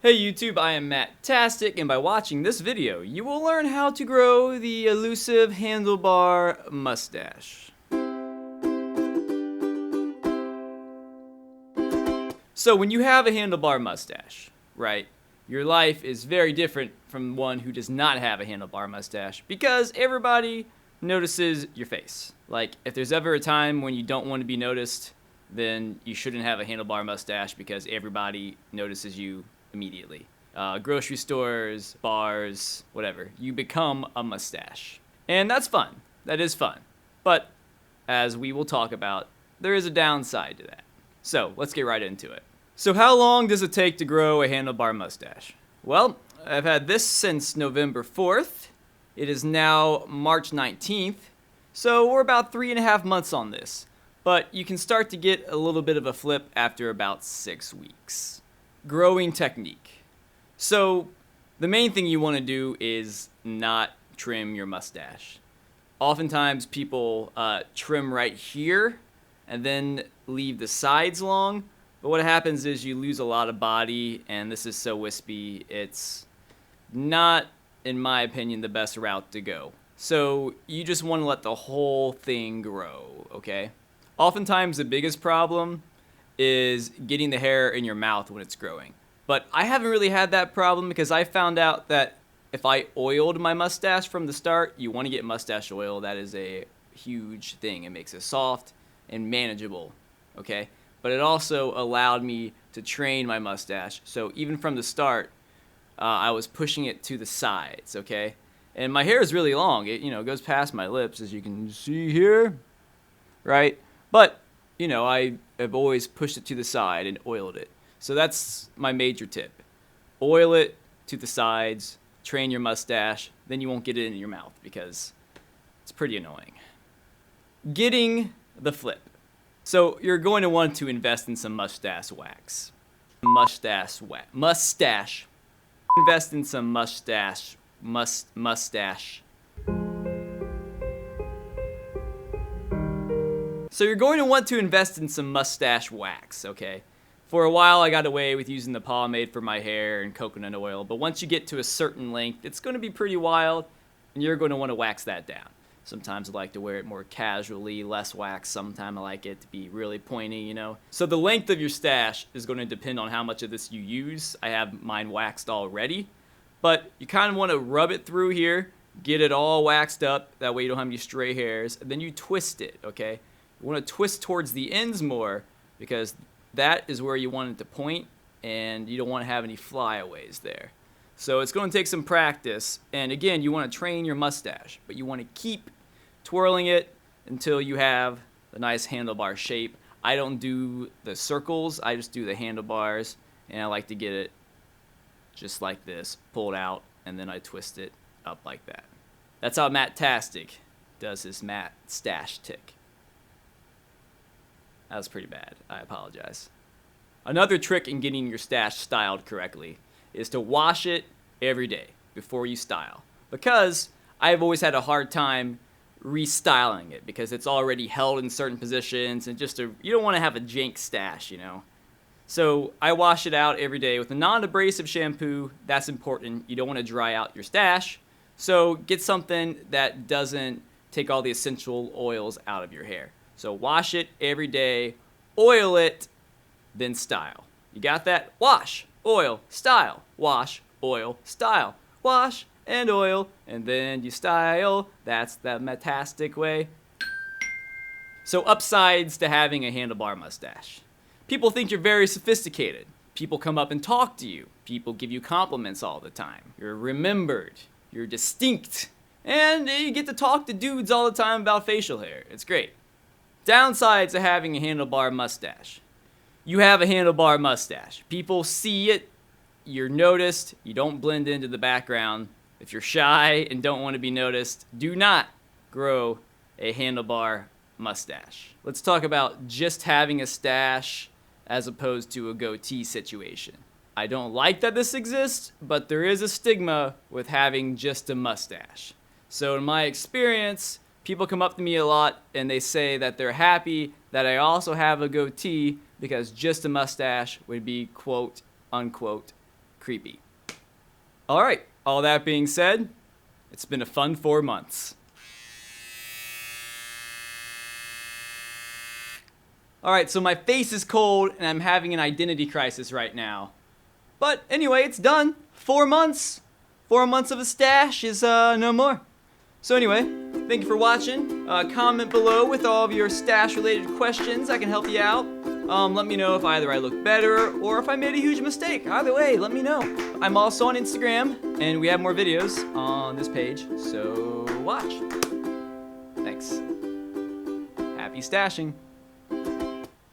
Hey YouTube, I am Matt Tastic, and by watching this video, you will learn how to grow the elusive handlebar mustache. So when you have a handlebar mustache, right, your life is very different from one who does not have a handlebar mustache because everybody notices your face. Like, if there's ever a time when you don't want to be noticed, then you shouldn't have a handlebar mustache because everybody notices you immediately. Grocery stores, bars, whatever. You become a mustache. And that's fun. That is fun. But, as we will talk about, there is a downside to that. So, let's get right into it. So how long does it take to grow a handlebar mustache? Well, I've had this since November 4th. It is now March 19th. So we're about 3.5 months on this. But you can start to get a little bit of a flip after about 6 weeks. Growing technique. So the main thing you want to do is not trim your mustache. Oftentimes people trim right here and then leave the sides long. But what happens is you lose a lot of body, and this is so wispy, it's not, in my opinion, the best route to go. So you just want to let the whole thing grow, okay? Oftentimes the biggest problem is getting the hair in your mouth when it's growing. But I haven't really had that problem because I found out that if I oiled my mustache from the start, you want to get mustache oil. That is a huge thing. It makes it soft and manageable, okay? But it also allowed me to train my mustache. So even from the start, I was pushing it to the sides, okay? And my hair is really long. It, goes past my lips, as you can see here, right? But, I have always pushed it to the side and oiled it. So that's my major tip. Oil it to the sides, train your mustache, then you won't get it in your mouth because it's pretty annoying. Getting the flip. So you're going to want to invest in some mustache wax. Mustache. Invest in some mustache. So you're going to want to invest in some mustache wax, okay? For a while I got away with using the pomade for my hair and coconut oil, but once you get to a certain length, it's going to be pretty wild, and you're going to want to wax that down. Sometimes I like to wear it more casually, less wax. Sometimes I like it to be really pointy, So the length of your stash is going to depend on how much of this you use. I have mine waxed already, but you kind of want to rub it through here, get it all waxed up. That way you don't have any stray hairs. And then you twist it, okay? You want to twist towards the ends more because that is where you want it to point, and you don't want to have any flyaways there. So it's going to take some practice, and again, you want to train your mustache, but you want to keep twirling it until you have the nice handlebar shape. I don't do the circles, I just do the handlebars, and I like to get it just like this, pulled out, and then I twist it up like that. That's how Matt Tastic does his Matt stash tick. That was pretty bad, I apologize. Another trick in getting your stash styled correctly is to wash it every day before you style. Because I've always had a hard time restyling it because it's already held in certain positions and you don't want to have a jank stash, So I wash it out every day with a non-abrasive shampoo. That's important. You don't want to dry out your stash. So get something that doesn't take all the essential oils out of your hair. So wash it every day, oil it, then style. You got that? Wash, oil, style. Wash, oil, style. Wash and oil, and then you style. That's the Matastic way. So upsides to having a handlebar mustache. People think you're very sophisticated. People come up and talk to you. People give you compliments all the time. You're remembered. You're distinct. And you get to talk to dudes all the time about facial hair. It's great. Downsides to having a handlebar mustache. You have a handlebar mustache. People see it. You're noticed. You don't blend into the background. If you're shy and don't want to be noticed, do not grow a handlebar mustache. Let's talk about just having a stash as opposed to a goatee situation. I don't like that this exists, but there is a stigma with having just a mustache. So in my experience, people come up to me a lot and they say that they're happy that I also have a goatee because just a mustache would be quote unquote creepy. All right, all that being said, it's been a fun 4 months. All right, so my face is cold and I'm having an identity crisis right now. But anyway, it's done. 4 months. 4 months of a stash is no more. So anyway, thank you for watching. Comment below with all of your stash-related questions. I can help you out. Let me know if either I look better or if I made a huge mistake. Either way, let me know. I'm also on Instagram, and we have more videos on this page, so watch. Thanks. Happy stashing.